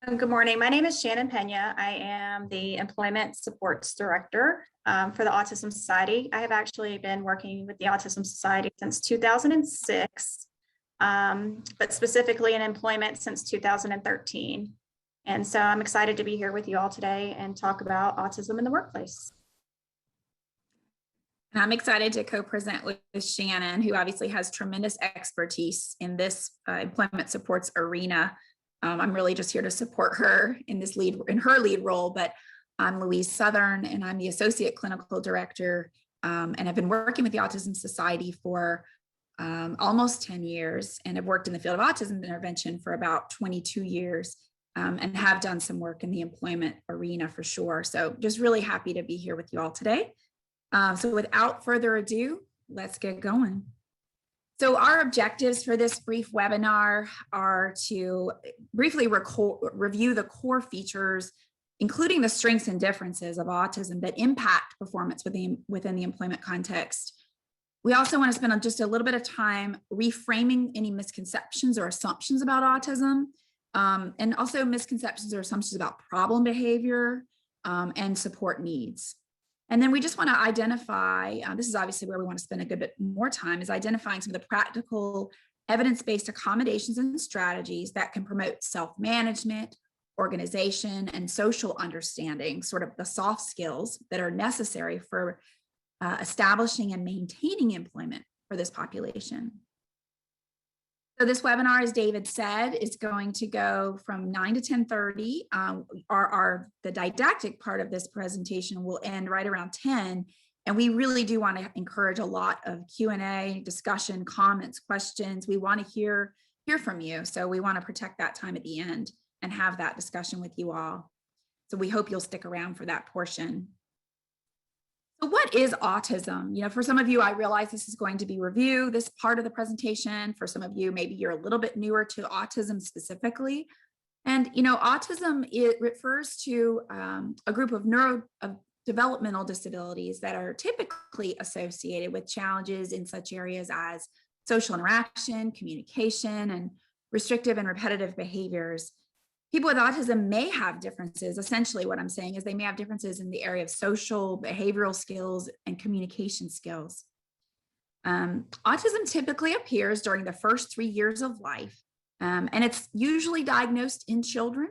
Good morning. My name is Shannon Pena. I am the Employment Supports Director for the Autism Society. I have actually been working with the Autism Society since 2006, but specifically in employment since 2013. And so I'm excited to be here with you all today and talk about autism in the workplace. And I'm excited to co-present with Shannon, who obviously has tremendous expertise in this employment supports arena. I'm really just here to support her in her lead role, but I'm Louise Southern and I'm the Associate Clinical Director and have been working with the Autism Society for almost 10 years and have worked in the field of autism intervention for about 22 years and have done some work in the employment arena for sure. So just really happy to be here with you all today. So without further ado, let's get going. So our objectives for this brief webinar are to briefly review the core features, including the strengths and differences of autism that impact performance within the employment context. We also want to spend just a little bit of time reframing any misconceptions or assumptions about autism, and also misconceptions or assumptions about problem behavior and support needs. And then we just want to identify, this is obviously where we want to spend a good bit more time, is identifying some of the practical evidence-based accommodations and strategies that can promote self-management, organization, and social understanding, sort of the soft skills that are necessary for establishing and maintaining employment for this population. So this webinar, as David said, is going to go from 9 to 10:30. The didactic part of this presentation will end right around 10. And we really do want to encourage a lot of Q&A, discussion, comments, questions. We want to hear from you. So we want to protect that time at the end and have that discussion with you all. So we hope you'll stick around for that portion. So what is autism? For some of you, I realize this is going to be review, this part of the presentation. For some of you, maybe you're a little bit newer to autism specifically. And, autism, it refers to a group of neurodevelopmental disabilities that are typically associated with challenges in such areas as social interaction, communication, and restrictive and repetitive behaviors. People with autism may have differences. Essentially, what I'm saying is they may have differences in the area of social, behavioral skills, and communication skills. Autism typically appears during the first 3 years of life, and it's usually diagnosed in children.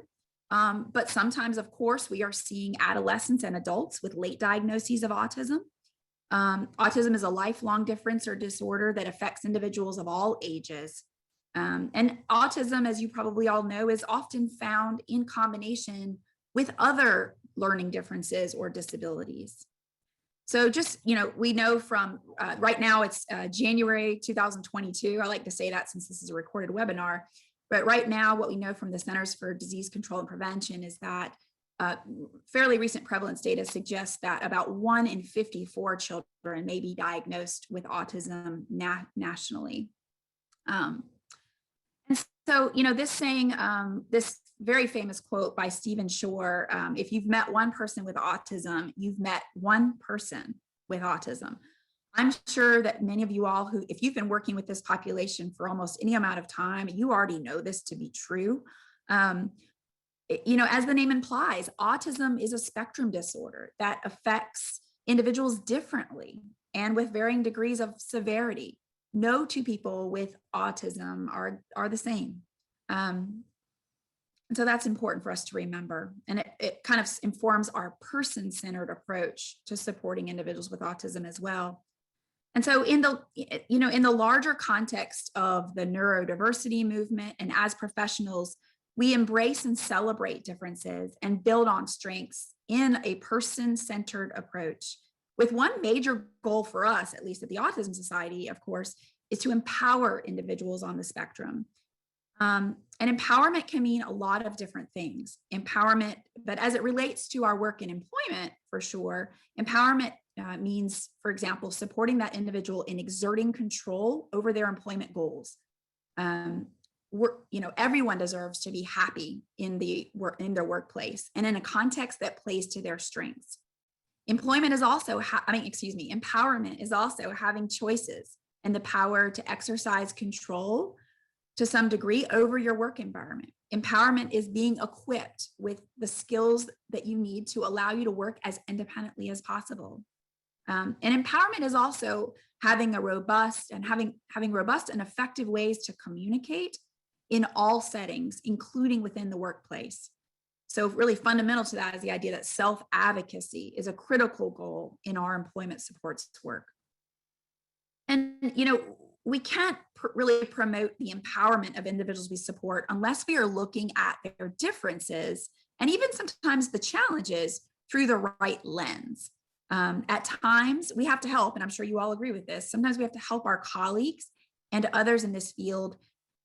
But sometimes, of course, we are seeing adolescents and adults with late diagnoses of autism. Autism is a lifelong difference or disorder that affects individuals of all ages. And autism, as you probably all know, is often found in combination with other learning differences or disabilities. So just, we know from right now it's January 2022. I like to say that since this is a recorded webinar. But right now, what we know from the Centers for Disease Control and Prevention is that fairly recent prevalence data suggests that about 1 in 54 children may be diagnosed with autism nationally. So, this saying, this very famous quote by Stephen Shore, if you've met one person with autism, you've met one person with autism. I'm sure that many of you all if you've been working with this population for almost any amount of time, you already know this to be true. As the name implies, autism is a spectrum disorder that affects individuals differently and with varying degrees of severity. No two people with autism are the same. And so that's important for us to remember. And it kind of informs our person-centered approach to supporting individuals with autism as well. And so in the larger context of the neurodiversity movement and as professionals, we embrace and celebrate differences and build on strengths in a person-centered approach, with one major goal for us, at least at the Autism Society, of course, is to empower individuals on the spectrum. And empowerment can mean a lot of different things. Empowerment, but as it relates to our work in employment, for sure, empowerment means, for example, supporting that individual in exerting control over their employment goals. Everyone deserves to be happy in their workplace and in a context that plays to their strengths. Empowerment is also having choices and the power to exercise control to some degree over your work environment. Empowerment is being equipped with the skills that you need to allow you to work as independently as possible. And empowerment is also having robust and effective ways to communicate in all settings, including within the workplace. So really fundamental to that is the idea that self-advocacy is a critical goal in our employment supports work. And, we can't really promote the empowerment of individuals we support unless we are looking at their differences and even sometimes the challenges through the right lens. At times we have to help, and I'm sure you all agree with this, sometimes we have to help our colleagues and others in this field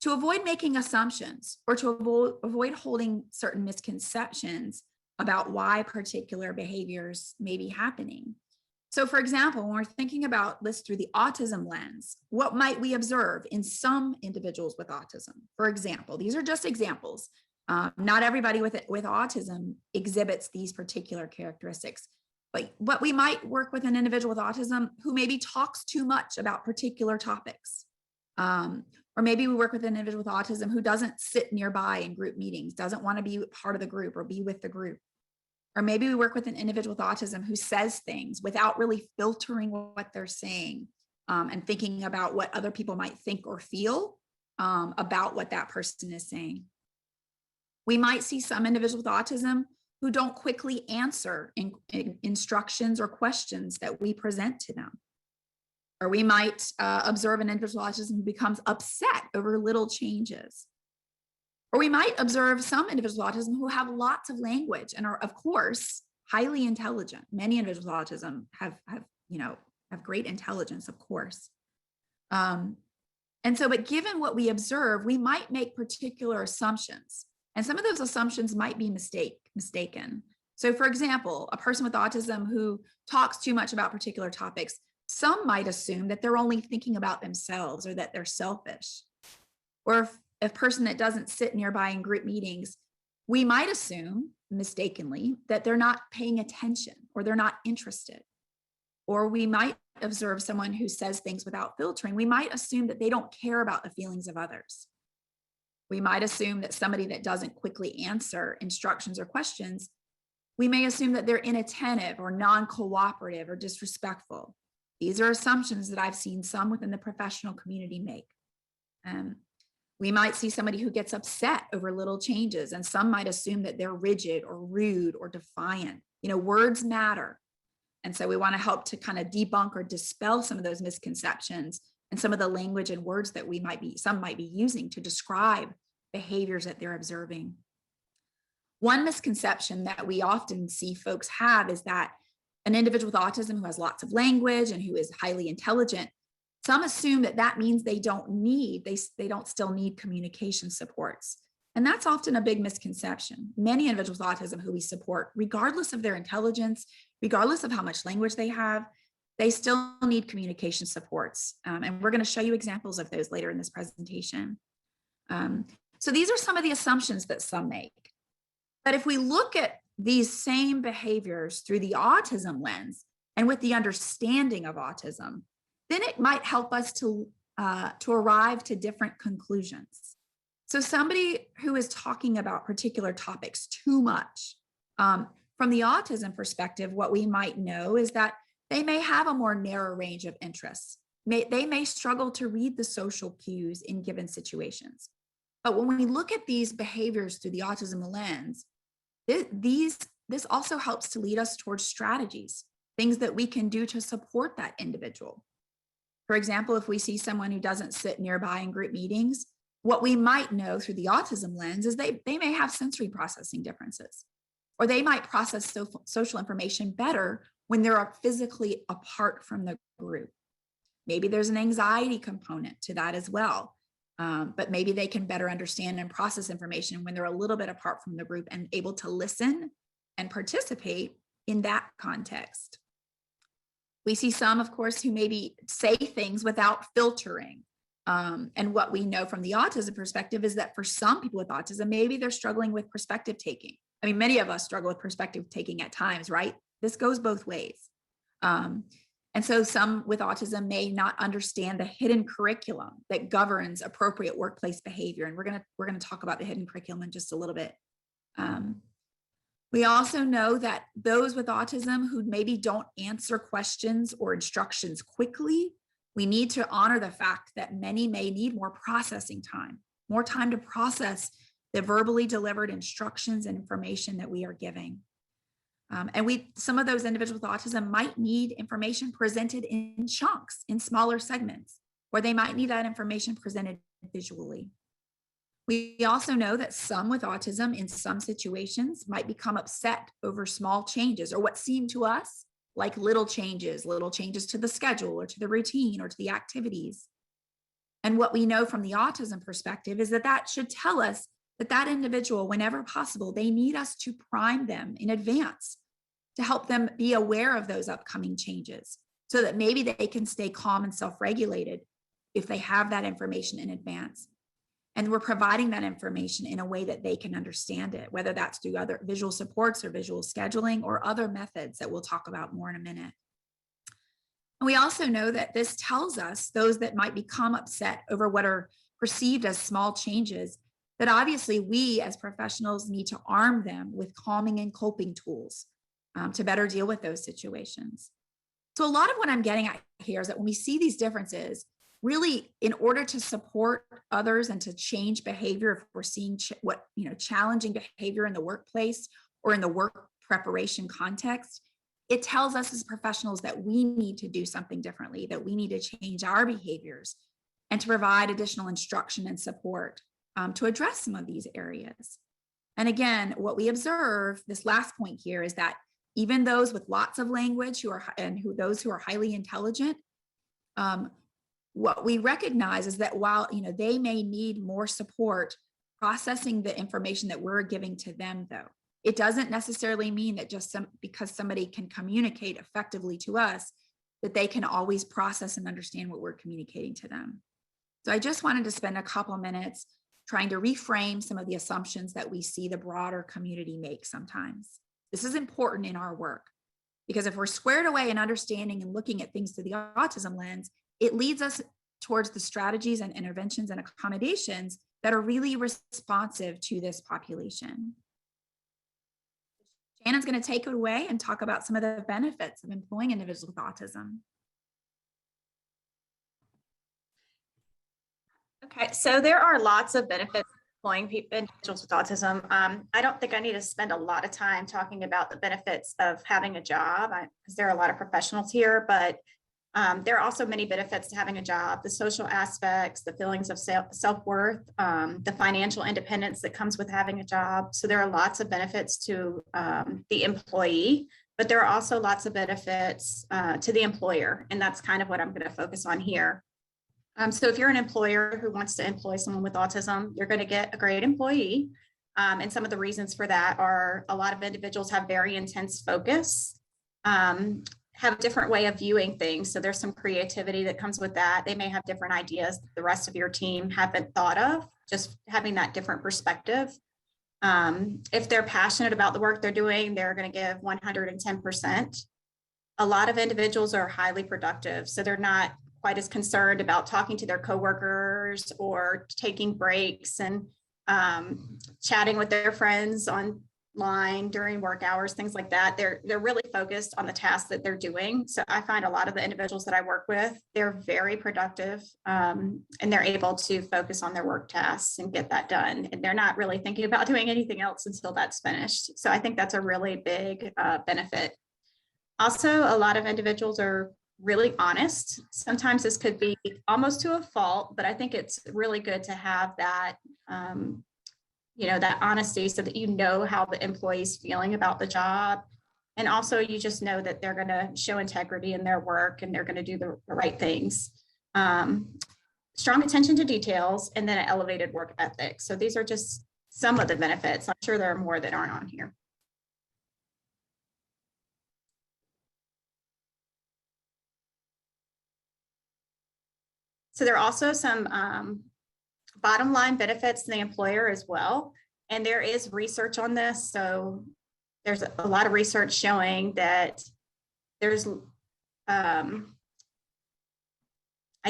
to avoid making assumptions or to avoid holding certain misconceptions about why particular behaviors may be happening. So for example, when we're thinking about this through the autism lens, what might we observe in some individuals with autism? For example, these are just examples. Not everybody with autism exhibits these particular characteristics, but we might work with an individual with autism who maybe talks too much about particular topics. Or maybe we work with an individual with autism who doesn't sit nearby in group meetings, doesn't want to be part of the group or be with the group. Or maybe we work with an individual with autism who says things without really filtering what they're saying and thinking about what other people might think or feel about what that person is saying. We might see some individuals with autism who don't quickly answer instructions or questions that we present to them. Or we might observe an individual with autism who becomes upset over little changes. Or we might observe some individuals with autism who have lots of language and are, of course, highly intelligent. Many individuals with autism have great intelligence, of course. But given what we observe, we might make particular assumptions. And some of those assumptions might be mistaken. So for example, a person with autism who talks too much about particular topics, some might assume that they're only thinking about themselves or that they're selfish. Or if a person that doesn't sit nearby in group meetings, we might assume mistakenly that they're not paying attention or they're not interested. Or we might observe someone who says things without filtering. We might assume that they don't care about the feelings of others. We might assume that somebody that doesn't quickly answer instructions or questions, we may assume that they're inattentive or non-cooperative or disrespectful. These are assumptions that I've seen some within the professional community make. We might see somebody who gets upset over little changes, and some might assume that they're rigid or rude or defiant. Words matter. And so we want to help to kind of debunk or dispel some of those misconceptions and some of the language and words that some might be using to describe behaviors that they're observing. One misconception that we often see folks have is that an individual with autism who has lots of language and who is highly intelligent, some assume that means they don't still need communication supports. And that's often a big misconception. Many individuals with autism who we support, regardless of their intelligence, regardless of how much language they have, they still need communication supports. And we're going to show you examples of those later in this presentation. So these are some of the assumptions that some make. But if we look at these same behaviors through the autism lens and with the understanding of autism, then it might help us to arrive to different conclusions. So somebody who is talking about particular topics too much, from the autism perspective, what we might know is that they may have a more narrow range of interests. They may struggle to read the social cues in given situations. But when we look at these behaviors through the autism lens, this also helps to lead us towards strategies, things that we can do to support that individual. For example, if we see someone who doesn't sit nearby in group meetings, what we might know through the autism lens is they may have sensory processing differences, or they might process social information better when they're physically apart from the group. Maybe there's an anxiety component to that as well, but maybe they can better understand and process information when they're a little bit apart from the group and able to listen and participate in that context. We see some, of course, who maybe say things without filtering. And what we know from the autism perspective is that for some people with autism, maybe they're struggling with perspective taking. I mean, many of us struggle with perspective taking at times, right? This goes both ways. And so some with autism may not understand the hidden curriculum that governs appropriate workplace behavior. And we're gonna talk about the hidden curriculum in just a little bit. We also know that those with autism who maybe don't answer questions or instructions quickly, we need to honor the fact that many may need more processing time, more time to process the verbally delivered instructions and information that we are giving. And some of those individuals with autism might need information presented in chunks, in smaller segments, or they might need that information presented visually. We also know that some with autism in some situations might become upset over small changes or what seem to us like little changes to the schedule or to the routine or to the activities. And what we know from the autism perspective is that that should tell us that that individual, whenever possible, they need us to prime them in advance to help them be aware of those upcoming changes so that maybe they can stay calm and self-regulated if they have that information in advance. And we're providing that information in a way that they can understand it, whether that's through other visual supports or visual scheduling or other methods that we'll talk about more in a minute. And we also know that this tells us, those that might become upset over what are perceived as small changes, that obviously we as professionals need to arm them with calming and coping tools to better deal with those situations. So a lot of what I'm getting at here is that when we see these differences, really, in order to support others and to change behavior, if we're seeing challenging behavior in the workplace or in the work preparation context, it tells us as professionals that we need to do something differently, that we need to change our behaviors and to provide additional instruction and support to address some of these areas. And again, what we observe, this last point here, is that even those with lots of language those who are highly intelligent, what we recognize is that while they may need more support processing the information that we're giving to them, though, it doesn't necessarily mean that just because somebody can communicate effectively to us, that they can always process and understand what we're communicating to them. So I just wanted to spend a couple of minutes trying to reframe some of the assumptions that we see the broader community make sometimes. This is important in our work because if we're squared away in understanding and looking at things through the autism lens, it leads us towards the strategies and interventions and accommodations that are really responsive to this population. Shannon's going to take it away and talk about some of the benefits of employing individuals with autism. Okay, so there are lots of benefits of employing individuals with autism. I don't think I need to spend a lot of time talking about the benefits of having a job because there are a lot of professionals here, but there are also many benefits to having a job, the social aspects, the feelings of self-worth, the financial independence that comes with having a job. So there are lots of benefits to the employee, but there are also lots of benefits to the employer. And that's kind of what I'm going to focus on here. So if you're an employer who wants to employ someone with autism, you're going to get a great employee. And some of the reasons for that are a lot of individuals have very intense focus, have a different way of viewing things. So there's some creativity that comes with that. They may have different ideas that the rest of your team haven't thought of, just having that different perspective. If they're passionate about the work they're doing, they're going to give 110%. A lot of individuals are highly productive, so they're not quite as concerned about talking to their coworkers or taking breaks and chatting with their friends online during work hours, things like that. They're really focused on the tasks that they're doing. So I find a lot of the individuals that I work with, they're very productive and they're able to focus on their work tasks and get that done. And they're not really thinking about doing anything else until that's finished. So I think that's a really big benefit. Also, a lot of individuals are really honest. Sometimes this could be almost to a fault, but I think it's really good to have that, that honesty so that you know how the employee's feeling about the job. And also you just know that they're going to show integrity in their work and they're going to do the right things. Strong attention to details, and then an elevated work ethic. So these are just some of the benefits. I'm sure there are more that aren't on here. So there are also some bottom line benefits to the employer as well. And there is research on this. So there's a lot of research showing that there's I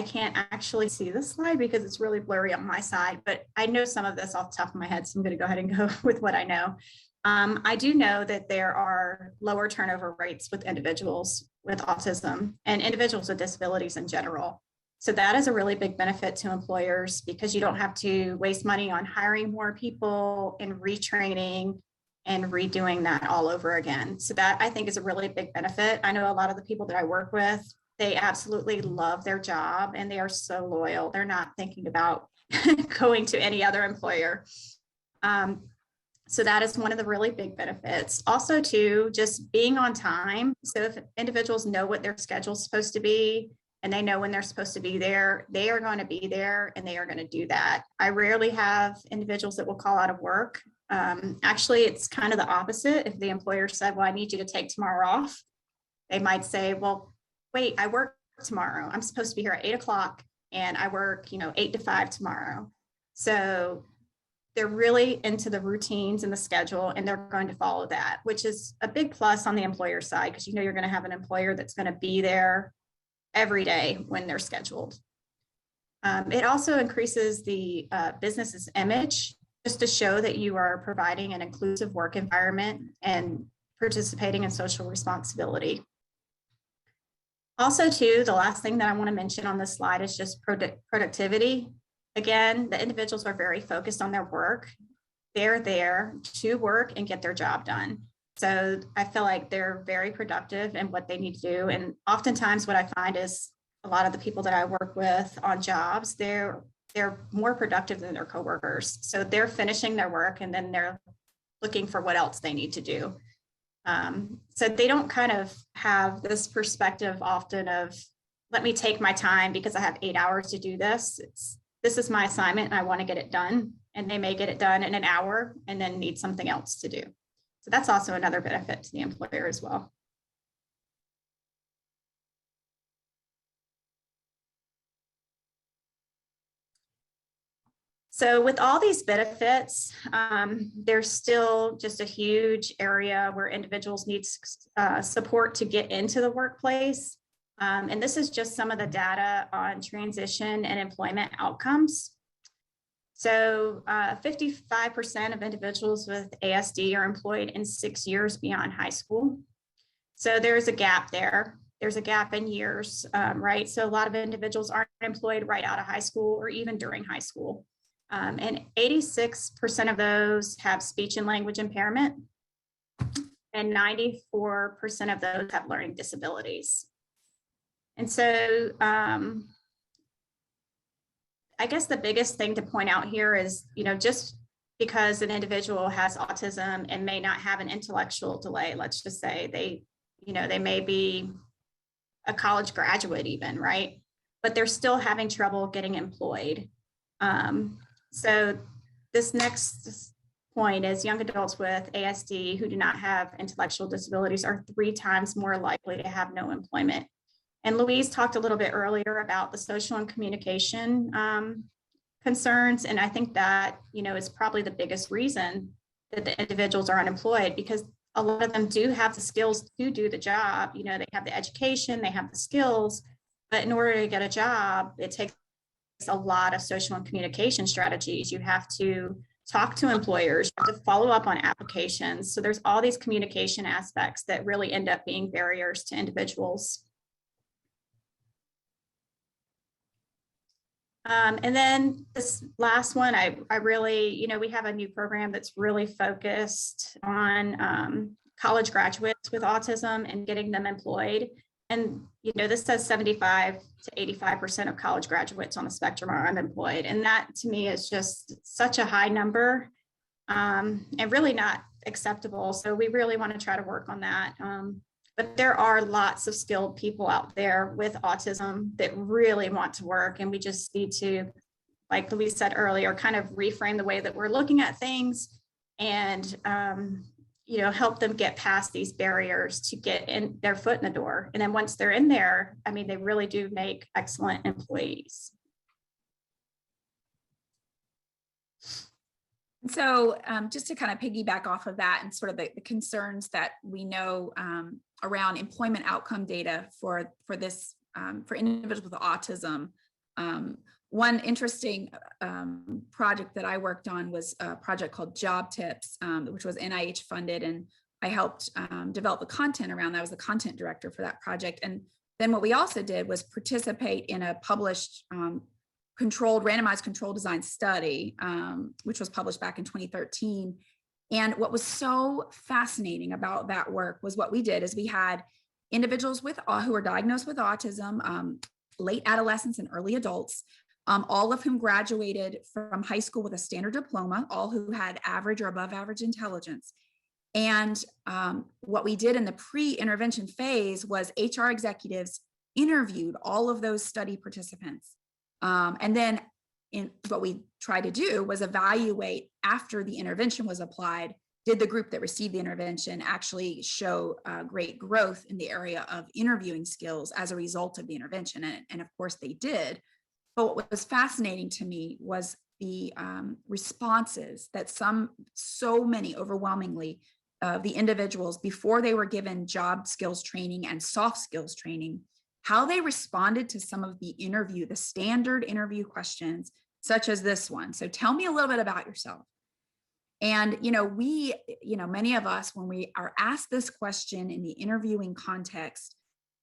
can't actually see the slide because it's really blurry on my side, but I know some of this off the top of my head, so I'm going to go ahead and go with what I know. I do know that there are lower turnover rates with individuals with autism and individuals with disabilities in general. So that is a really big benefit to employers because you don't have to waste money on hiring more people and retraining and redoing that all over again. So that I think is a really big benefit. I know a lot of the people that I work with, they absolutely love their job and they are so loyal. They're not thinking about going to any other employer. So that is one of the really big benefits. Also, too, just being on time. So if individuals know what their schedule is supposed to be and they know when they're supposed to be there, they are going to be there and they are going to do that. I rarely have individuals that will call out of work. Actually, it's kind of the opposite. If the employer said, well, I need you to take tomorrow off, they might say, well, wait, I work tomorrow. I'm supposed to be here at 8 o'clock and I work, 8 to 5 tomorrow. So they're really into the routines and the schedule and they're going to follow that, which is a big plus on the employer side because you're going to have an employer that's going to be there every day when they're scheduled. It also increases the business's image just to show that you are providing an inclusive work environment and participating in social responsibility. Also, too, the last thing that I want to mention on this slide is just productivity. Again, the individuals are very focused on their work. They're there to work and get their job done. So I feel like they're very productive in what they need to do. And oftentimes what I find is a lot of the people that I work with on jobs, they're more productive than their coworkers. So they're finishing their work and then they're looking for what else they need to do. So they don't kind of have this perspective often of, let me take my time because I have 8 hours to do this. This is my assignment and I want to get it done. And they may get it done in an hour and then need something else to do. So that's also another benefit to the employer as well. So with all these benefits, there's still just a huge area where individuals need support to get into the workplace. And this is just some of the data on transition and employment outcomes. So 55% of individuals with ASD are employed in 6 years beyond high school. So there's a gap there. There's a gap in years, right? So a lot of individuals aren't employed right out of high school or even during high school. And 86% of those have speech and language impairment, and 94% of those have learning disabilities. And so I guess the biggest thing to point out here is, just because an individual has autism and may not have an intellectual delay, let's just say they may be a college graduate even, right? But they're still having trouble getting employed. So this next point is young adults with ASD who do not have intellectual disabilities are 3 times more likely to have no employment. And Louise talked a little bit earlier about the social and communication concerns. And I think that, is probably the biggest reason that the individuals are unemployed because a lot of them do have the skills to do the job. They have the education, they have the skills, but in order to get a job, it takes a lot of social and communication strategies. You have to talk to employers, you have to follow up on applications. So there's all these communication aspects that really end up being barriers to individuals. And then this last one, I really, we have a new program that's really focused on college graduates with autism and getting them employed. And, this says 75 to 85% of college graduates on the spectrum are unemployed. And that to me is just such a high number and really not acceptable. So we really want to try to work on that. But there are lots of skilled people out there with autism that really want to work. And we just need to, like Louise said earlier, kind of reframe the way that we're looking at things and, help them get past these barriers to get in their foot in the door. And then once they're in there, they really do make excellent employees. So just to kind of piggyback off of that and sort of the concerns that we know around employment outcome data for this, for individuals with autism. One interesting project that I worked on was a project called Job Tips, which was NIH funded, and I helped develop the content around that. I was the content director for that project. And then what we also did was participate in a published randomized control design study, which was published back in 2013. And what was so fascinating about that work was what we did is we had individuals who were diagnosed with autism, late adolescents and early adults, all of whom graduated from high school with a standard diploma, all who had average or above average intelligence. And what we did in the pre-intervention phase was HR executives interviewed all of those study participants. And then what we tried to do was evaluate after the intervention was applied, did the group that received the intervention actually show great growth in the area of interviewing skills as a result of the intervention? And of course they did. But what was fascinating to me was the responses that so many overwhelmingly the individuals, before they were given job skills training and soft skills training, how they responded to some of the standard interview questions, such as this one. So tell me a little bit about yourself. And, many of us, when we are asked this question in the interviewing context,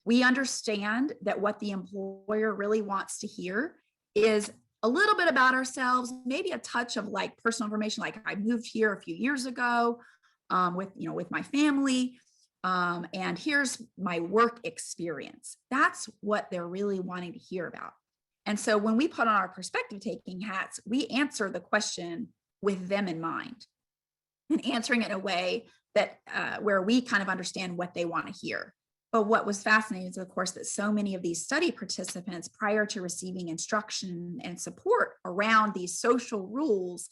we understand that what the employer really wants to hear is a little bit about ourselves, maybe a touch of like personal information, like I moved here a few years ago with my family. And here's my work experience. That's what they're really wanting to hear about. And so when we put on our perspective taking hats, we answer the question with them in mind and answering it in a way that where we kind of understand what they want to hear. But what was fascinating is, of course, that so many of these study participants, prior to receiving instruction and support around these social rules,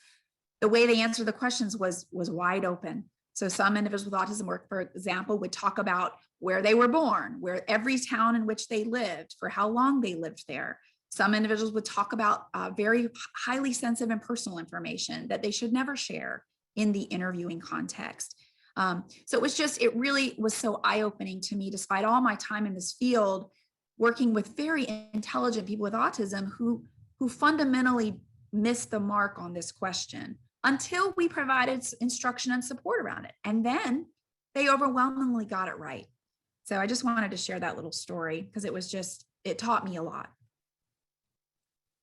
the way they answered the questions was wide open. So some individuals with autism, for example, would talk about where they were born, where every town in which they lived, for how long they lived there. Some individuals would talk about very highly sensitive and personal information that they should never share in the interviewing context. So it really was so eye-opening to me, despite all my time in this field, working with very intelligent people with autism who fundamentally missed the mark on this question until we provided instruction and support around it. And then they overwhelmingly got it right. So I just wanted to share that little story because it taught me a lot.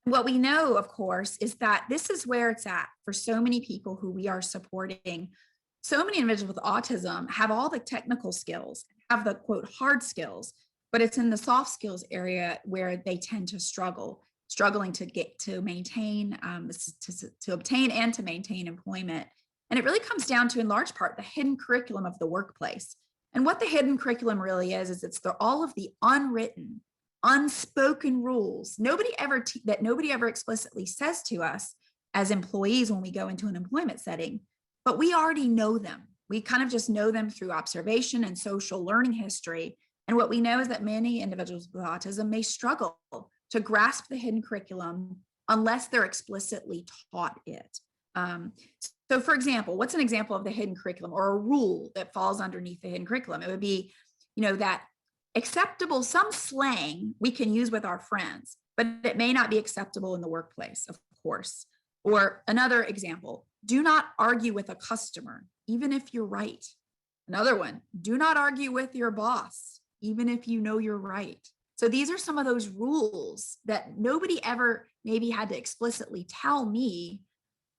What we know, of course, is that this is where it's at for so many people who we are supporting. So many individuals with autism have all the technical skills, have the quote hard skills, but it's in the soft skills area where they tend to struggling to maintain, to obtain and to maintain employment. And it really comes down to, in large part, the hidden curriculum of the workplace. And what the hidden curriculum really is it's all of the unwritten, unspoken rules that nobody ever explicitly says to us as employees when we go into an employment setting, but we already know them. We kind of just know them through observation and social learning history. And what we know is that many individuals with autism may struggle to grasp the hidden curriculum unless they're explicitly taught it. So for example, what's an example of the hidden curriculum or a rule that falls underneath the hidden curriculum? It would be, that acceptable, some slang we can use with our friends, but it may not be acceptable in the workplace, of course. Or another example, do not argue with a customer, even if you're right. Another one, do not argue with your boss, even if you know you're right. So these are some of those rules that nobody ever maybe had to explicitly tell me,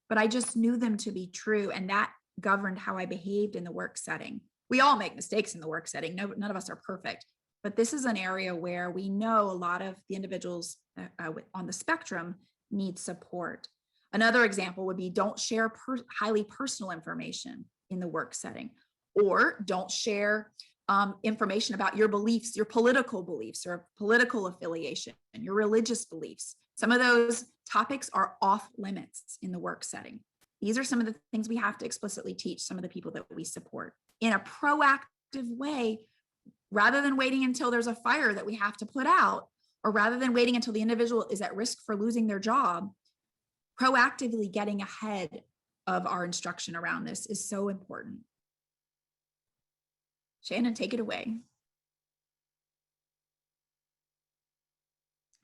but I just knew them to be true. And that governed how I behaved in the work setting. We all make mistakes in the work setting. None of us are perfect, but this is an area where we know a lot of the individuals on the spectrum need support. Another example would be don't share highly personal information in the work setting, or don't share information about your beliefs, your political beliefs or political affiliation, and your religious beliefs. Some of those topics are off limits in the work setting. These are some of the things we have to explicitly teach some of the people that we support in a proactive way, rather than waiting until there's a fire that we have to put out, or rather than waiting until the individual is at risk for losing their job. Proactively getting ahead of our instruction around this is so important. Shannon, take it away.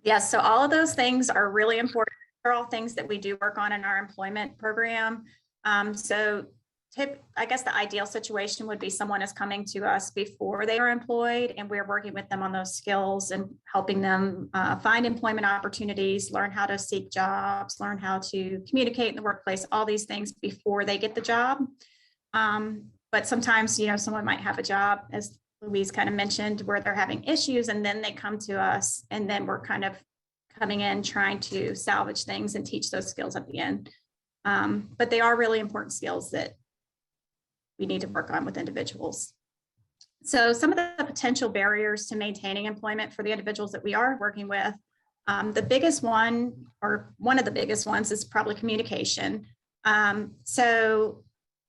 Yes, so all of those things are really important. They're all things that we do work on in our employment program. I guess the ideal situation would be someone is coming to us before they are employed, and we're working with them on those skills and helping them find employment opportunities, learn how to seek jobs, learn how to communicate in the workplace, all these things before they get the job. But sometimes, someone might have a job, as Louise kind of mentioned, where they're having issues, and then they come to us, and then we're kind of coming in trying to salvage things and teach those skills at the end. But they are really important skills that we need to work on with individuals. So some of the potential barriers to maintaining employment for the individuals that we are working with, the biggest one, or one of the biggest ones, is probably communication. So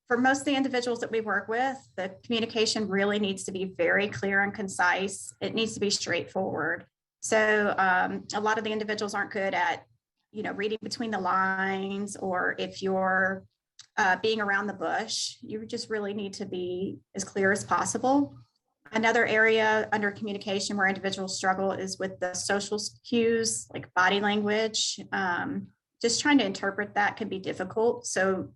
for most of the individuals that we work with, the communication really needs to be very clear and concise. It needs to be straightforward. So a lot of the individuals aren't good at, reading between the lines, or if you're being around the bush, you just really need to be as clear as possible. Another area under communication where individuals struggle is with the social cues, like body language. Just trying to interpret that can be difficult. So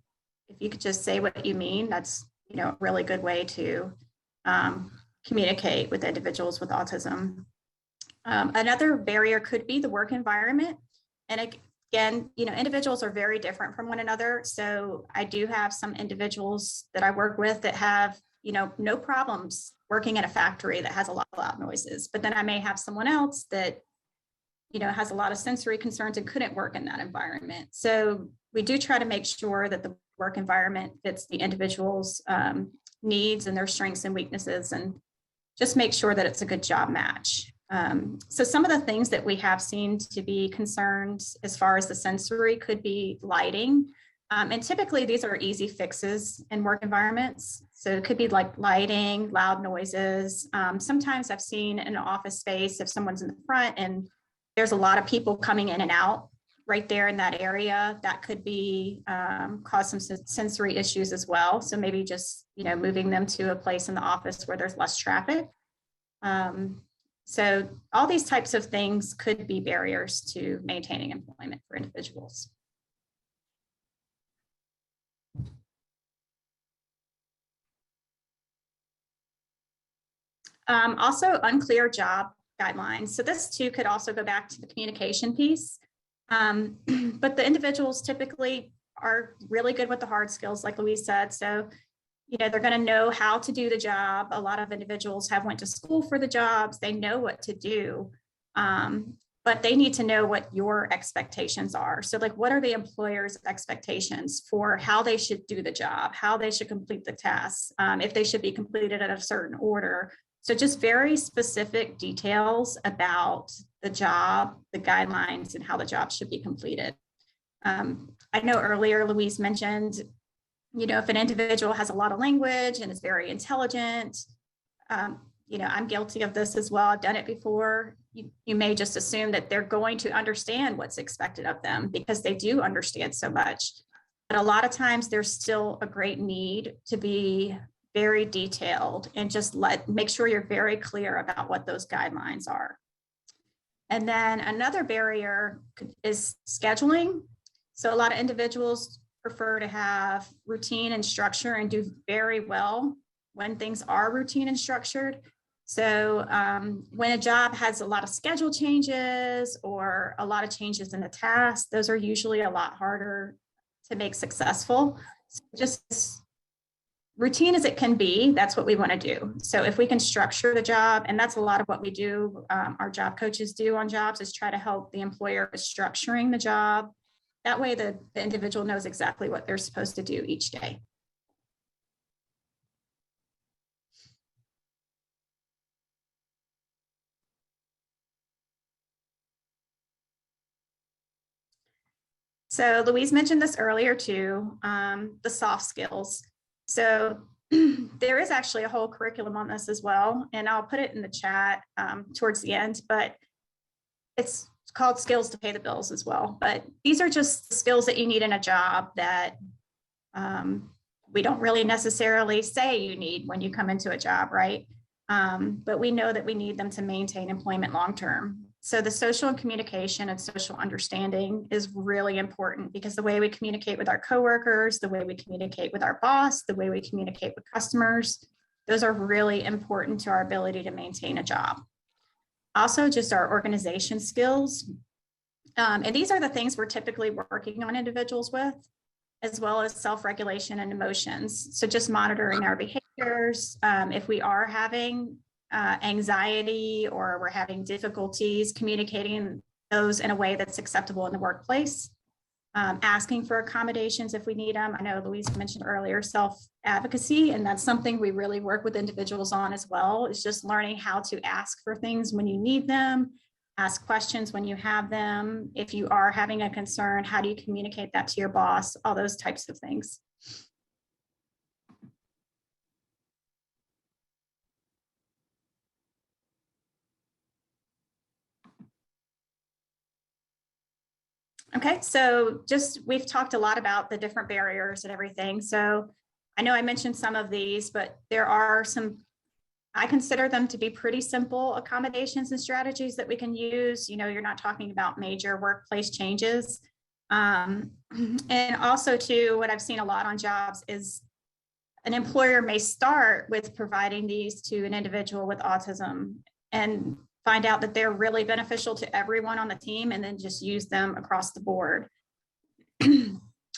if you could just say what you mean, that's, a really good way to communicate with individuals with autism. Another barrier could be the work environment. And again, individuals are very different from one another. So I do have some individuals that I work with that have, no problems working in a factory that has a lot of loud noises. But then I may have someone else that, has a lot of sensory concerns and couldn't work in that environment. So we do try to make sure that the work environment fits the individual's needs and their strengths and weaknesses, and just make sure that it's a good job match. So some of the things that we have seen to be concerns as far as the sensory could be lighting. And typically these are easy fixes in work environments. So it could be like lighting, loud noises. Sometimes I've seen in an office space, if someone's in the front and there's a lot of people coming in and out right there in that area, that could be cause some sensory issues as well. So maybe just, moving them to a place in the office where there's less traffic. So all these types of things could be barriers to maintaining employment for individuals. Also, unclear job guidelines. So this too could also go back to the communication piece. But the individuals typically are really good with the hard skills, like Louise said. So they're going to know how to do the job. A lot of individuals have went to school for the jobs. They know what to do, but they need to know what your expectations are. So like, what are the employer's expectations for how they should do the job, how they should complete the tasks, if they should be completed in a certain order. So just very specific details about the job, the guidelines, and how the job should be completed. I know earlier Louise mentioned, if an individual has a lot of language and is very intelligent, I'm guilty of this as well. I've done it before. You may just assume that they're going to understand what's expected of them because they do understand so much. But a lot of times there's still a great need to be very detailed and just make sure you're very clear about what those guidelines are. And then another barrier is scheduling. So a lot of individuals prefer to have routine and structure and do very well when things are routine and structured. So when a job has a lot of schedule changes or a lot of changes in the task, those are usually a lot harder to make successful. So just routine as it can be, that's what we want to do. So if we can structure the job, and that's a lot of what we do, our job coaches do on jobs, is try to help the employer with structuring the job. That way the individual knows exactly what they're supposed to do each day. So Louise mentioned this earlier too, the soft skills. So there is actually a whole curriculum on this as well, and I'll put it in the chat towards the end, but it's called Skills to Pay the Bills as well. But these are just the skills that you need in a job that We don't really necessarily say you need when you come into a job, right? But we know that we need them to maintain employment long-term. So the social and communication and social understanding is really important, because the way we communicate with our coworkers, the way we communicate with our boss, the way we communicate with customers, those are really important to our ability to maintain a job. Also, just our organization skills. And these are the things we're typically working on individuals with, as well as self-regulation and emotions. So just monitoring our behaviors. If we are having anxiety or we're having difficulties communicating those in a way that's acceptable in the workplace. Asking for accommodations if we need them. I know Louise mentioned earlier self-advocacy, and that's something we really work with individuals on as well, is just learning how to ask for things when you need them, ask questions when you have them. If you are having a concern, how do you communicate that to your boss? All those types of things. Okay, so we've talked a lot about the different barriers and everything. So I know I mentioned some of these, but there are some, I consider them to be pretty simple accommodations and strategies that we can use. You know, you're not talking about major workplace changes. And also too, what I've seen a lot on jobs is an employer may start with providing these to an individual with autism and find out that they're really beneficial to everyone on the team, and then just use them across the board.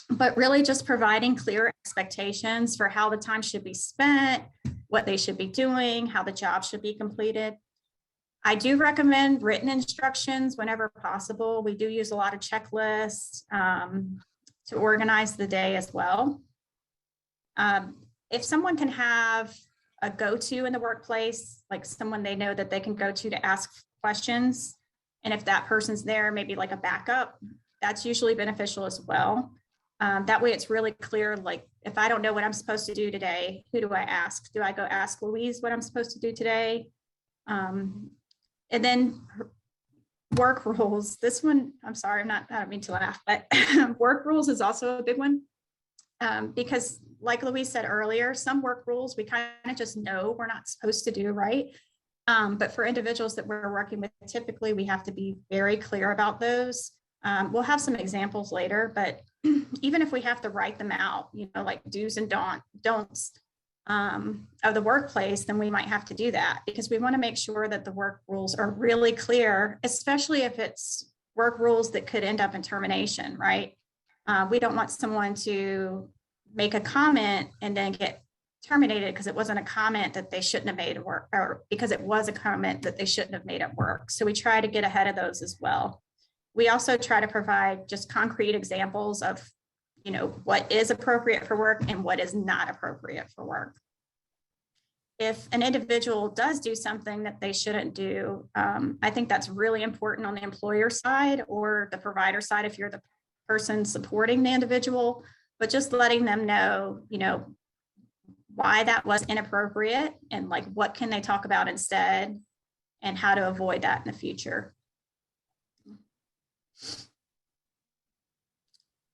But really just providing clear expectations for how the time should be spent, what they should be doing, how the job should be completed. I do recommend written instructions whenever possible. We do use a lot of checklists to organize the day as well. If someone can have a go-to in the workplace, like someone they know that they can go to ask questions, and if that person's there, maybe like a backup, that's usually beneficial as well. That way it's really clear, like if I don't know what I'm supposed to do today, who do I ask? Do I go ask Louise what I'm supposed to do today? And then work rules. This one, I'm sorry, I don't mean to laugh, but work rules is also a big one. Because like Louise said earlier, some work rules we kind of just know we're not supposed to do, right? But for individuals that we're working with, typically we have to be very clear about those. We'll have some examples later, but even if we have to write them out, you know, like do's and don'ts of the workplace, then we might have to do that, because we want to make sure that the work rules are really clear, especially if it's work rules that could end up in termination, right? We don't want someone to make a comment and then get terminated because it wasn't a comment that they shouldn't have made at work, or because it was a comment that they shouldn't have made at work. So we try to get ahead of those as well. We also try to provide just concrete examples of, you know, what is appropriate for work and what is not appropriate for work. If an individual does do something that they shouldn't do, I think that's really important on the employer side or the provider side if you're the person supporting the individual, but just letting them know, you know, why that was inappropriate and like what can they talk about instead and how to avoid that in the future.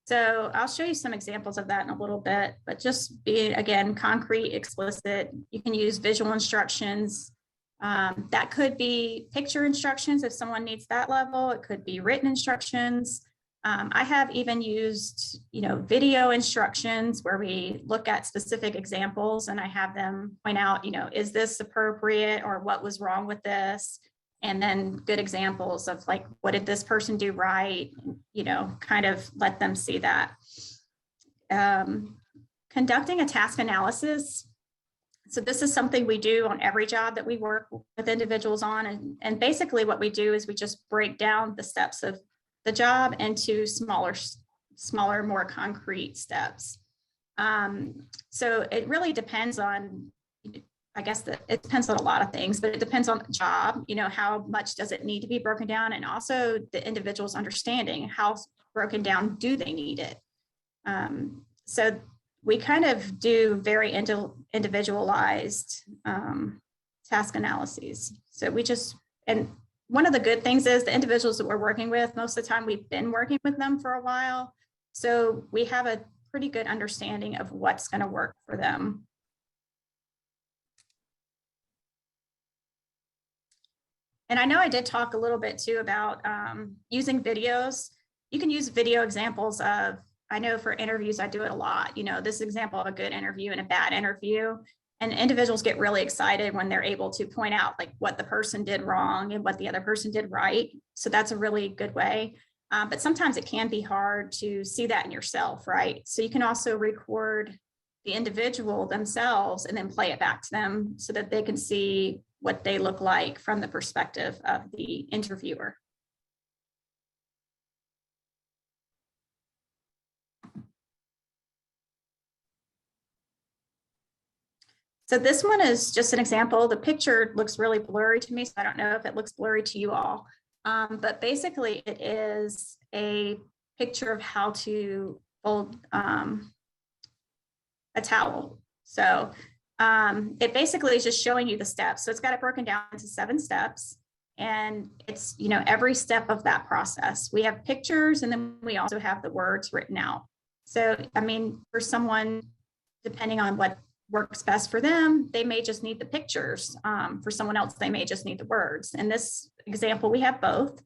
So I'll show you some examples of that in a little bit, but just being, again, concrete, explicit. You can use visual instructions. That could be picture instructions if someone needs that level. It could be written instructions. I have even used, you know, video instructions where we look at specific examples and I have them point out, you know, is this appropriate or what was wrong with this? And then good examples of like, what did this person do right? You know, kind of let them see that. Conducting a task analysis. So this is something we do on every job that we work with individuals on. And basically what we do is we just break down the steps of the job into smaller, more concrete steps. So it really depends on, I guess that it depends on a lot of things, but it depends on the job, you know, how much does it need to be broken down, and also the individual's understanding, how broken down do they need it. So we kind of do very individualized task analyses. So we just, and one of the good things is the individuals that we're working with, most of the time we've been working with them for a while. So we have pretty good understanding of what's going to work for them. And I know I did talk a little bit too about using videos. You can use video examples of, I know for interviews, I do it a lot, you know, this example of a good interview and a bad interview. And individuals get really excited when they're able to point out like what the person did wrong and what the other person did right. So that's a really good way. But sometimes it can be hard to see that in yourself, right? So you can also record the individual themselves and then play it back to them so that they can see what they look like from the perspective of the interviewer. So this one is just an example. The picture looks really blurry to me, so I don't know if it looks blurry to you all. But basically it is a picture of how to fold a towel. So it basically is just showing you the steps. So it's got it broken down into 7 steps. And it's, you know, every step of that process. We have pictures and then we also have the words written out. So, I mean, for someone, depending on what works best for them, they may just need the pictures. For someone else, they may just need the words. In this example, we have both.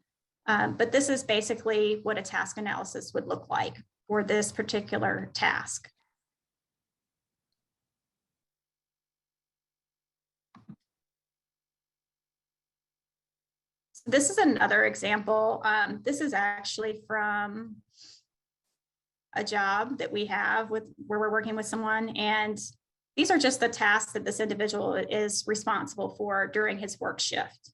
But this is basically what a task analysis would look like for this particular task. This is another example. This is actually from a job that we have with where we're working with someone. And these are just the tasks that this individual is responsible for during his work shift.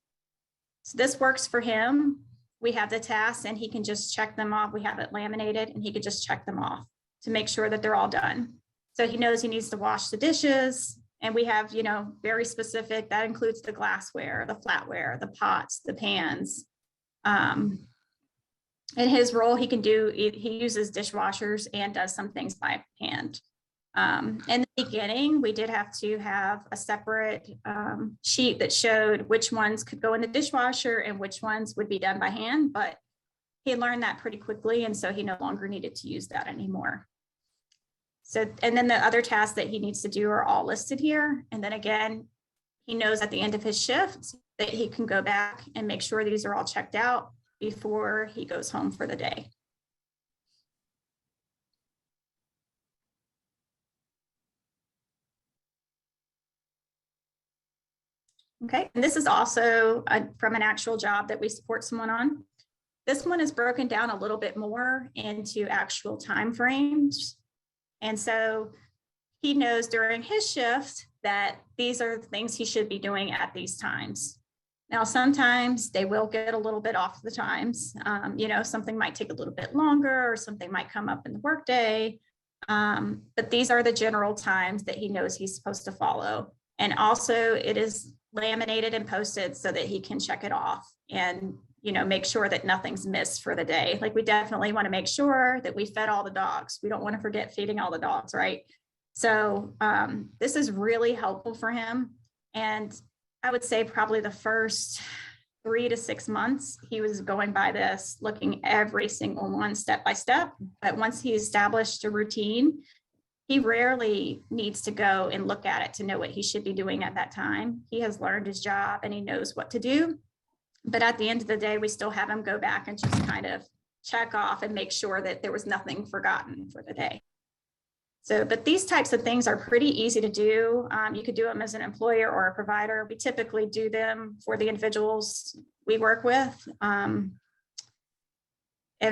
So this works for him. We have the tasks and he can just check them off. We have it laminated and he could just check them off to make sure that they're all done. So he knows he needs to wash the dishes. And we have, you know, very specific, that includes the glassware, the flatware, the pots, the pans. In his role, he uses dishwashers and does some things by hand. In the beginning, we did have to have a separate sheet that showed which ones could go in the dishwasher and which ones would be done by hand, but he learned that pretty quickly. And so he no longer needed to use that anymore. So, and then the other tasks that he needs to do are all listed here. And then again, he knows at the end of his shift that he can go back and make sure these are all checked out before he goes home for the day. Okay, and this is also from an actual job that we support someone on. This one is broken down a little bit more into actual time frames. And so he knows during his shift that these are the things he should be doing at these times. Now, sometimes they will get a little bit off the times. You know, something might take a little bit longer or something might come up in the workday. But these are the general times that he knows he's supposed to follow. And also it is laminated and posted so that he can check it off and, you know, make sure that nothing's missed for the day. Like we definitely want to make sure that we fed all the dogs. We don't want to forget feeding all the dogs, right? So this is really helpful for him. And I would say probably the first 3 to 6 months, he was going by this, looking every single one step by step. But once he established a routine, he rarely needs to go and look at it to know what he should be doing at that time. He has learned his job and he knows what to do. But at the end of the day, we still have him go back and just kind of check off and make sure that there was nothing forgotten for the day. So, but these types of things are pretty easy to do. You could do them as an employer or a provider. We typically do them for the individuals we work with and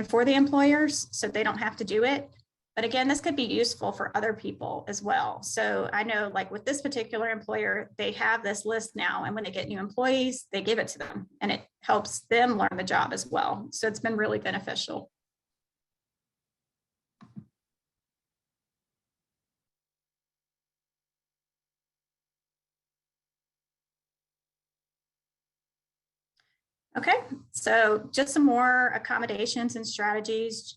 for the employers, so they don't have to do it. But again, this could be useful for other people as well. So I know like with this particular employer, they have this list now, and when they get new employees, they give it to them and it helps them learn the job as well. So it's been really beneficial. Okay, so just some more accommodations and strategies.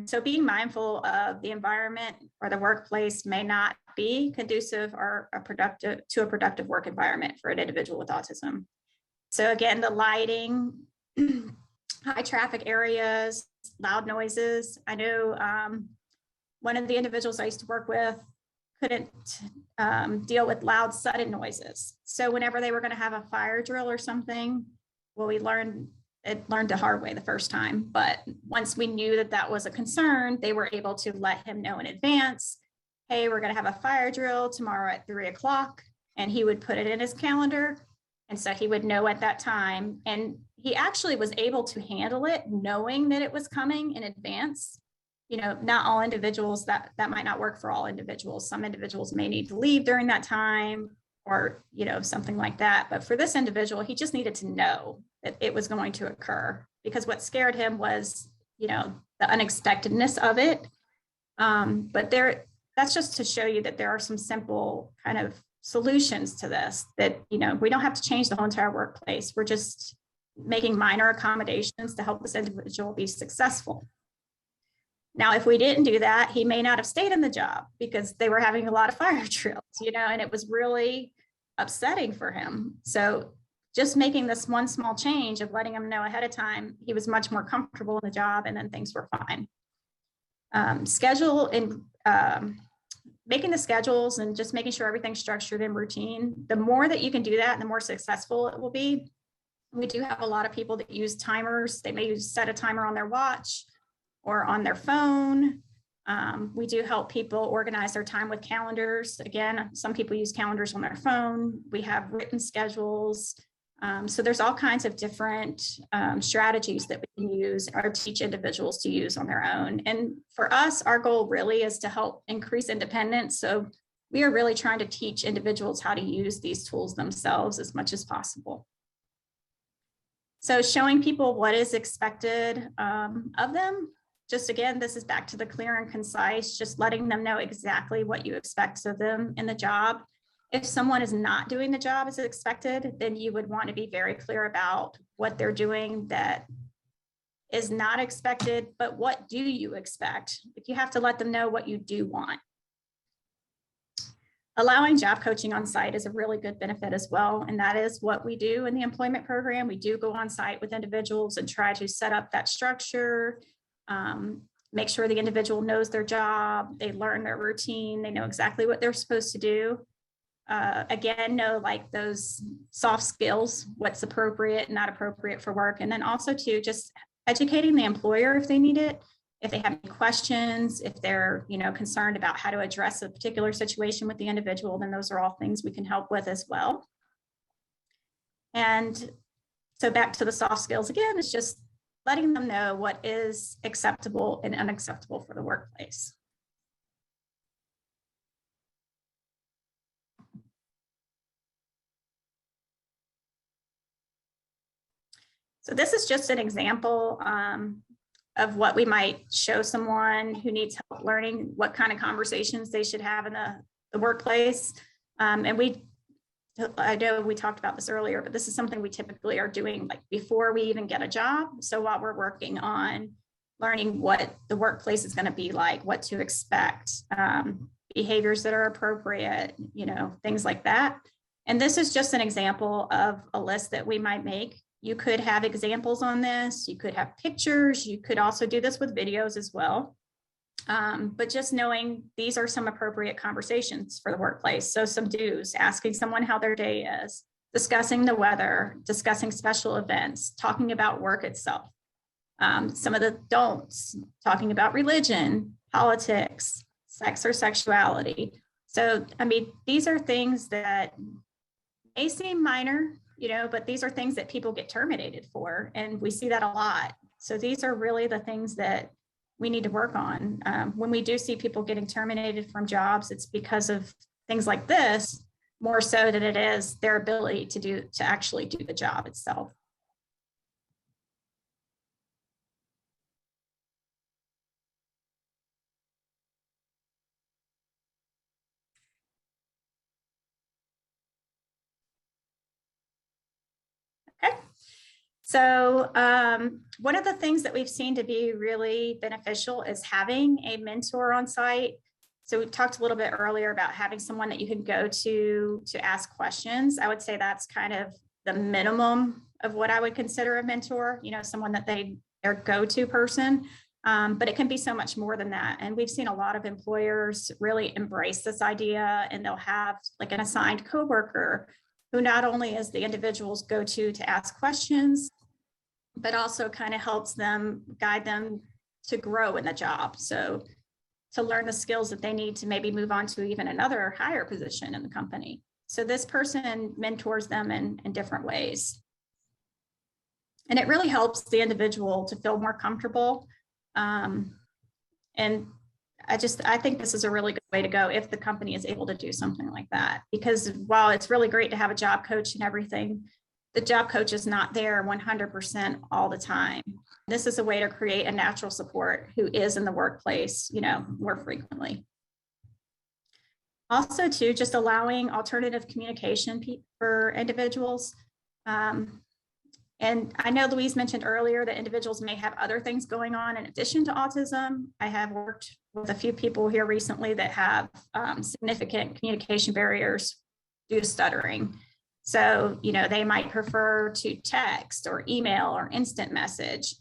So being mindful of the environment or the workplace may not be conducive or a productive work environment for an individual with autism. So again, the lighting, high traffic areas, loud noises. I know one of the individuals I used to work with couldn't deal with loud, sudden noises. So whenever they were going to have a fire drill or something, well, we learned the hard way the first time. But once we knew that that was a concern, they were able to let him know in advance, hey, we're going to have a fire drill tomorrow at 3 o'clock. And he would put it in his calendar. And so he would know at that time. And he actually was able to handle it knowing that it was coming in advance. You know, not all individuals, that might not work for all individuals. Some individuals may need to leave during that time or, you know, something like that. But for this individual, he just needed to know that it was going to occur, because what scared him was, you know, the unexpectedness of it. But that's just to show you that there are some simple kind of solutions to this, that, you know, we don't have to change the whole entire workplace. We're just making minor accommodations to help this individual be successful. Now, if we didn't do that, he may not have stayed in the job because they were having a lot of fire drills, you know, and it was really upsetting for him. So just making this one small change of letting him know ahead of time, he was much more comfortable in the job, and then things were fine. Schedule and making the schedules and just making sure everything's structured and routine. The more that you can do that, the more successful it will be. We do have a lot of people that use timers. They may set a timer on their watch or on their phone. We do help people organize their time with calendars. Again, some people use calendars on their phone. We have written schedules. So there's all kinds of different strategies that we can use or teach individuals to use on their own. And for us, our goal really is to help increase independence. So we are really trying to teach individuals how to use these tools themselves as much as possible. So showing people what is expected of them. Just again, this is back to the clear and concise, just letting them know exactly what you expect of them in the job. If someone is not doing the job as expected, then you would want to be very clear about what they're doing that is not expected, but what do you expect? You have to let them know what you do want. Allowing job coaching on site is a really good benefit as well. And that is what we do in the employment program. We do go on site with individuals and try to set up that structure, make sure the individual knows their job, they learn their routine, they know exactly what they're supposed to do. Again, know like those soft skills, what's appropriate and not appropriate for work. And then also to just educating the employer if they need it, if they have any questions, if they're, you know, concerned about how to address a particular situation with the individual, then those are all things we can help with as well. And so back to the soft skills again, it's just letting them know what is acceptable and unacceptable for the workplace. So this is just an example of what we might show someone who needs help learning what kind of conversations they should have in the workplace. And I know we talked about this earlier, but this is something we typically are doing like before we even get a job. So while we're working on learning what the workplace is going to be like, what to expect, behaviors that are appropriate, you know, things like that. And this is just an example of a list that we might make. You could have examples on this. You could have pictures. You could also do this with videos as well. But just knowing these are some appropriate conversations for the workplace. So some do's, asking someone how their day is, discussing the weather, discussing special events, talking about work itself. Some of the don'ts, talking about religion, politics, sex or sexuality. So, I mean, these are things that may seem minor, you know, but these are things that people get terminated for, and we see that a lot. So these are really the things that we need to work on. When we do see people getting terminated from jobs, it's because of things like this, more so than it is their ability to actually do the job itself. Okay. So one of the things that we've seen to be really beneficial is having a mentor on site. So we talked a little bit earlier about having someone that you can go to ask questions. I would say that's kind of the minimum of what I would consider a mentor, you know, someone that their go-to person. But it can be so much more than that. And we've seen a lot of employers really embrace this idea, and they'll have like an assigned coworker who not only is the individual's go-to to ask questions, but also kind of helps them, guide them to grow in the job. So to learn the skills that they need to maybe move on to even another higher position in the company. So this person mentors them in different ways. And it really helps the individual to feel more comfortable. And I think this is a really good way to go if the company is able to do something like that, because while it's really great to have a job coach and everything, the job coach is not there 100% all the time. This is a way to create a natural support who is in the workplace, more frequently. Also, too, just allowing alternative communication for individuals. And I know Louise mentioned earlier that individuals may have other things going on in addition to autism. I have worked with a few people here recently that have significant communication barriers due to stuttering. So, they might prefer to text or email or instant message.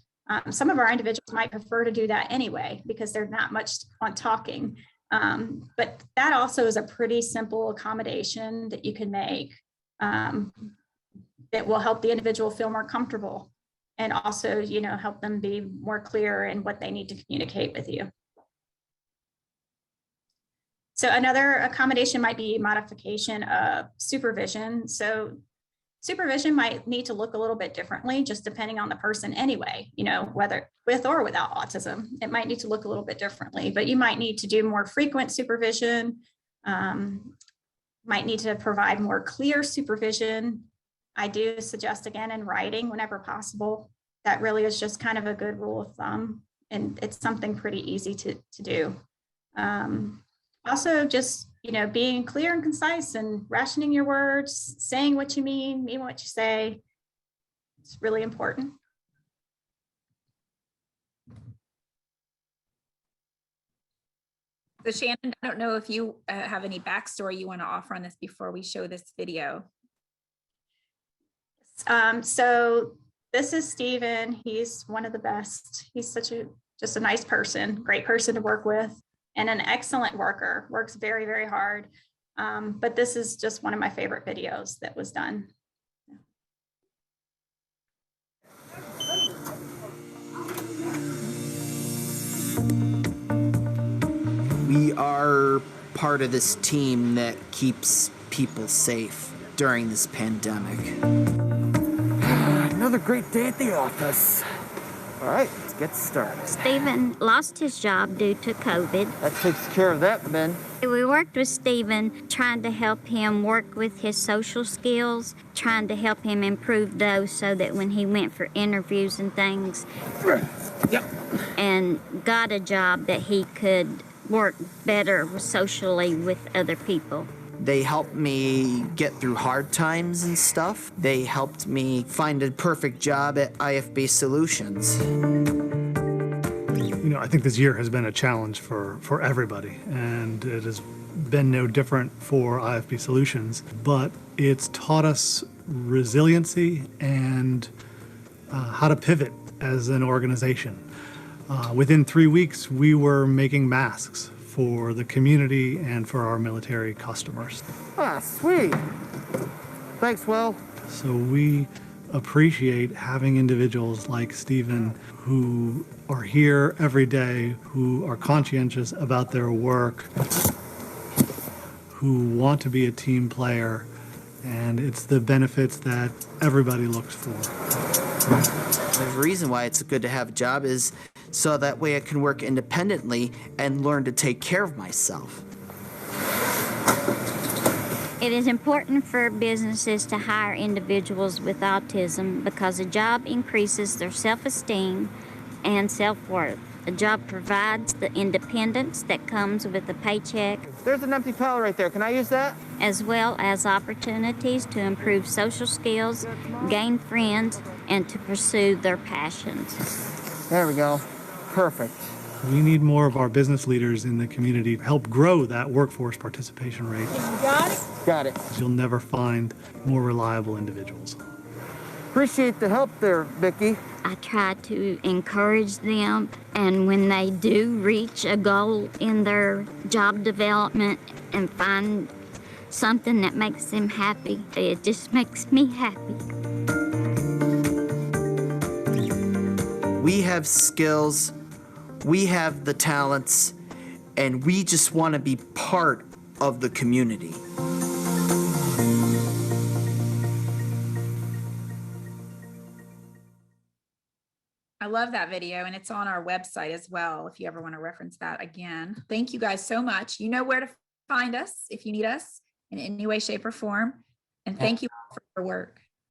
Some of our individuals might prefer to do that anyway because they're not much on talking. But that also is a pretty simple accommodation that you can make that will help the individual feel more comfortable and also, help them be more clear in what they need to communicate with you. So another accommodation might be modification of supervision. So supervision might need to look a little bit differently, just depending on the person anyway, whether with or without autism, it might need to look a little bit differently, but you might need to do more frequent supervision, might need to provide more clear supervision. I do suggest, again, in writing whenever possible. That really is just kind of a good rule of thumb, and it's something pretty easy to do. Also, just, being clear and concise and rationing your words, saying what you mean what you say. It's really important. So Shannon, I don't know if you have any backstory you want to offer on this before we show this video. So this is Steven. He's one of the best. He's just a nice person, great person to work with, and an excellent worker, works very, very hard. But this is just one of my favorite videos that was done. We are part of this team that keeps people safe during this pandemic. Another great day at the office. All right, let's get started. Stephen lost his job due to COVID. That takes care of that, Ben. We worked with Stephen, trying to help him work with his social skills, trying to help him improve those so that when he went for interviews and things, and got a job, that he could work better socially with other people. They helped me get through hard times and stuff. They helped me find a perfect job at IFB Solutions. I think this year has been a challenge for everybody, and it has been no different for IFB Solutions, but it's taught us resiliency and how to pivot as an organization. Within 3 weeks, we were making masks for the community and for our military customers. Ah, sweet. Thanks, Will. So we appreciate having individuals like Stephen who are here every day, who are conscientious about their work, who want to be a team player, and it's the benefits that everybody looks for. The reason why it's good to have a job is so that way I can work independently and learn to take care of myself. It is important for businesses to hire individuals with autism because a job increases their self-esteem and self-worth. A job provides the independence that comes with a paycheck. There's an empty pallet right there. Can I use that? As well as opportunities to improve social skills, gain friends, and to pursue their passions. There we go. Perfect. We need more of our business leaders in the community to help grow that workforce participation rate. Got it? Got it. You'll never find more reliable individuals. Appreciate the help there, Vicki. I try to encourage them, and when they do reach a goal in their job development and find something that makes them happy, it just makes me happy. We have skills, we have the talents, and we just want to be part of the community. I love that video, and it's on our website as well if you ever want to reference that again. Thank you guys so much. You know where to find us if you need us in any way, shape, or form. And thank you for your work.